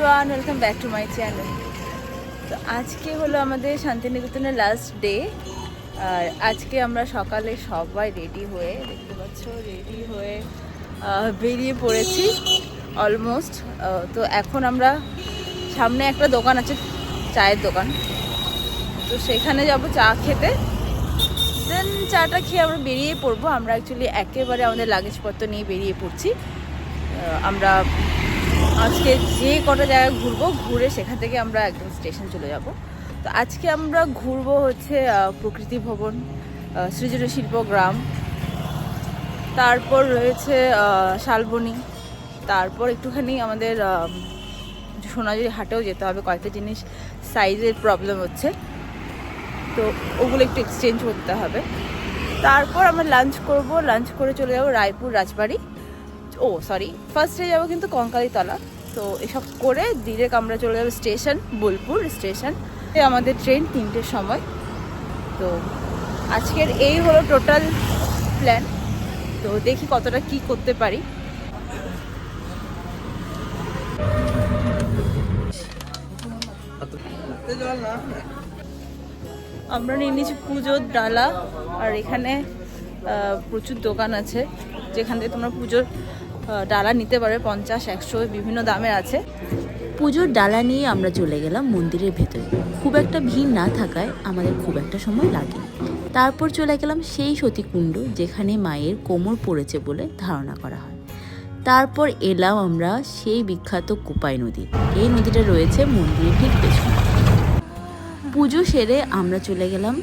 Everyone, welcome back to my channel. তো আজকে হলো আমাদের শান্তিনিকেতনের লাস্ট ডে। আর আজকে আমরা সকালে সবাই রেডি হয়ে, দেখতে পাচ্ছ, রেডি হয়ে বেরিয়ে পড়েছি অলমোস্ট। তো এখন আমরা সামনে একটা দোকান আছে, চায়ের দোকান, তো সেখানে যাব চা খেতে। দেন চাটা খেয়ে আমরা বেরিয়ে পড়বো। আমরা অ্যাকচুয়ালি একেবারে আমাদের লাগেজপত্র নিয়ে বেরিয়ে পড়ছি। আমরা আজকে যে কটা জায়গায় ঘুরবো, ঘুরে সেখান থেকে আমরা একদম স্টেশন চলে যাব। তো আজকে আমরা ঘুরবো হচ্ছে প্রকৃতি ভবন, সৃজনী শিল্পগ্রাম, তারপর রয়েছে শালবনী, তারপর একটুখানি আমাদের সোনাঝুরি হাটেও যেতে হবে। কয়েকটা জিনিস সাইজের প্রবলেম হচ্ছে, তো ওগুলো একটু এক্সচেঞ্জ করতে হবে। তারপর আমরা লাঞ্চ করব, লাঞ্চ করে চলে যাবো রায়পুর রাজবাড়ি। ফার্স্টে যাবো কিন্তু কঙ্কালীতলা। তো এসব করে ডিরেক্ট আমরা চলে যাবো স্টেশন, বোলপুর স্টেশন। আমাদের ট্রেন 3টের সময়। তো আজকের এই হলো টোটাল প্ল্যান। তো দেখি কতটা কি করতে পারি। আমরা নিয়ে নিয়েছি পুজোর ডালা, আর এখানে প্রচুর দোকান আছে যেখান থেকে তোমরা পুজোর ডালা নিতে পারবে। 50, 100 বিভিন্ন দামের আছে। পুজোর ডালা নিয়ে আমরা চলে গেলাম মন্দিরের ভেতরে। খুব একটা ভিড় না থাকায় আমাদের খুব একটা সময় লাগে। তারপর চলে গেলাম সেই সতীকুণ্ড যেখানে মায়ের কোমর পড়েছে বলে ধারণা করা হয়। তারপর এলাম আমরা সেই বিখ্যাত কোপাই নদী। এই নদীটা রয়েছে মন্দিরের ঠিক পেছনে। পুজো সেরে আমরা চলে গেলাম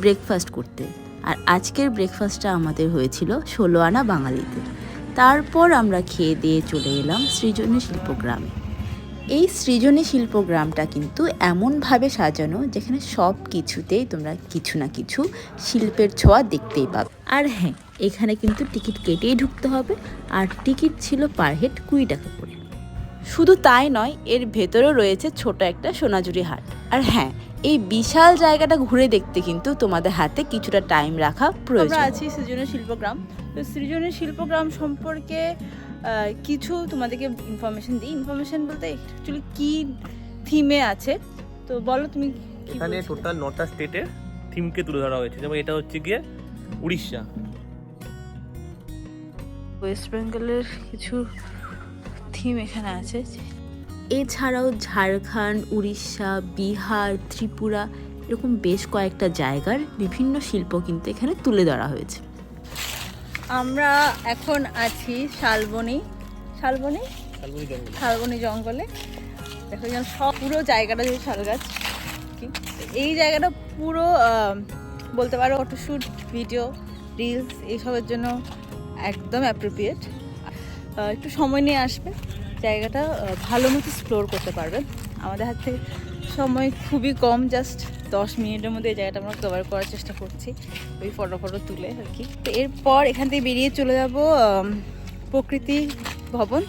ব্রেকফাস্ট করতে। আর আজকের ব্রেকফাস্টটা আমাদের হয়েছিল 16 আনা বাঙালিতে। তারপর আমরা খেয়ে দিয়ে চলে এলাম সৃজনী শিল্পগ্রামে। এই সৃজনী শিল্পগ্রামটা কিন্তু এমনভাবে সাজানো যেখানে সব কিছুতেই তোমরা কিছু না কিছু শিল্পের ছোঁয়া দেখতেই পাবে। আর হ্যাঁ, এখানে কিন্তু টিকিট কেটেই ঢুকতে হবে, আর টিকিট ছিল পার হেড 20 টাকা করে। শুধু তাই নয়, এর ভেতরেও রয়েছে ছোট একটা সোনাঝুরি হাট। আর হ্যাঁ, এই বিশাল জায়গাটা ঘুরে দেখতে কিন্তু তোমাদের হাতে কিছুটা টাইম রাখা প্রয়োজন। আমরা আছি সৃজনী শিল্পগ্রাম। তো সৃজনী শিল্পগ্রাম সম্পর্কে কিছু তোমাদেরকে ইনফরমেশন দিই। ইনফরমেশন বলতে অ্যাকচুয়ালি কি থিমে আছে, তো বলো তুমি। এখানে টোটাল 9টা স্টেটের থিমকে তুলে ধরা হয়েছে। যেমন এটা হচ্ছে গিয়ে উড়িষ্যা, ওয়েস্ট বেঙ্গলের কিছু থিম এখানে আছে। এছাড়াও ঝাড়খণ্ড, উড়িষ্যা, বিহার, ত্রিপুরা, এরকম বেশ কয়েকটা জায়গার বিভিন্ন শিল্প কিন্তু এখানে তুলে ধরা হয়েছে। আমরা এখন আছি শালবনী জঙ্গলে। দেখো এখানে সব পুরো জায়গাটা যে শাল গাছ, এই জায়গাটা পুরো বলতে পারো ফটোশ্যুট, ভিডিও, রিলস এইসবের জন্য একদম অ্যাপ্রোপ্রিয়েট। একটু সময় নিয়ে আসবে, জায়গাটা ভালো মতো এক্সপ্লোর করতে পারবে। আমাদের হাত থেকে সময় খুবই কম, জাস্ট 10 মিনিটের মধ্যে এই জায়গাটা আমরা কভার করার চেষ্টা করছি, ওই ফটো তুলে আর কি। তো এরপর এখান থেকে বেরিয়ে চলে যাব প্রকৃতি ভবন।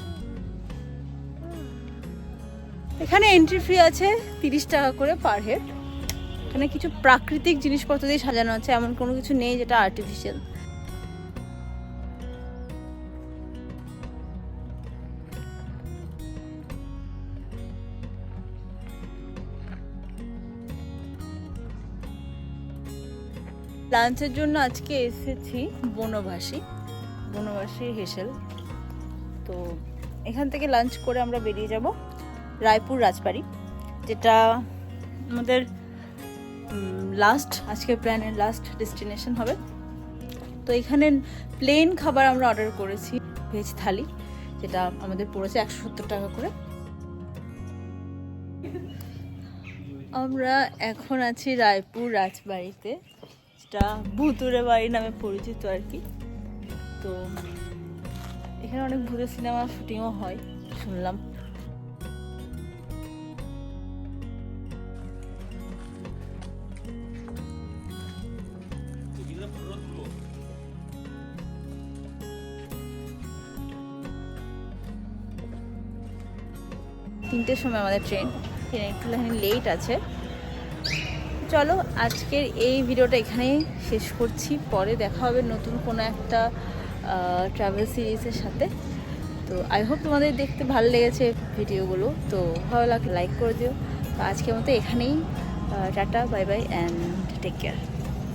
এখানে এন্ট্রি ফি আছে 30 টাকা করে পার হেড। এখানে কিছু প্রাকৃতিক জিনিসপত্র দিয়ে সাজানো আছে, এমন কোনো কিছু নেই যেটা আর্টিফিশিয়াল। লাঞ্চের জন্য আজকে এসেছি বনবাসী হেসেল। তো এখান থেকে লাঞ্চ করে আমরা বেরিয়ে যাব রায়পুর রাজবাড়ি, যেটা আমাদের আজকের প্ল্যানের লাস্ট ডেস্টিনেশন হবে। তো এখানে প্লেন খাবার আমরা অর্ডার করেছি, ভেজ থালি, যেটা আমাদের পড়েছে 170 টাকা করে। আমরা এখন আছি রায়পুর রাজবাড়িতে, যেটা ভুতুরে বাড়ি নামে পরিচিত আর কি। তো এখানে অনেক ভূতের সিনেমা শুটিংও হয় শুনলাম। তিনটের সময় আমাদের ট্রেন একটুখানি লেট আছে। চলো আজকের এই ভিডিওটা এখানেই শেষ করছি। পরে দেখা হবে নতুন কোনো একটা ট্রাভেল সিরিজের সাথে। তো আই হোপ তোমাদের দেখতে ভালো লেগেছে ভিডিওগুলো, তো ভালো লাগলে লাইক করে দিও। তো আজকের মতো এখানেই tata, bye bye and take care.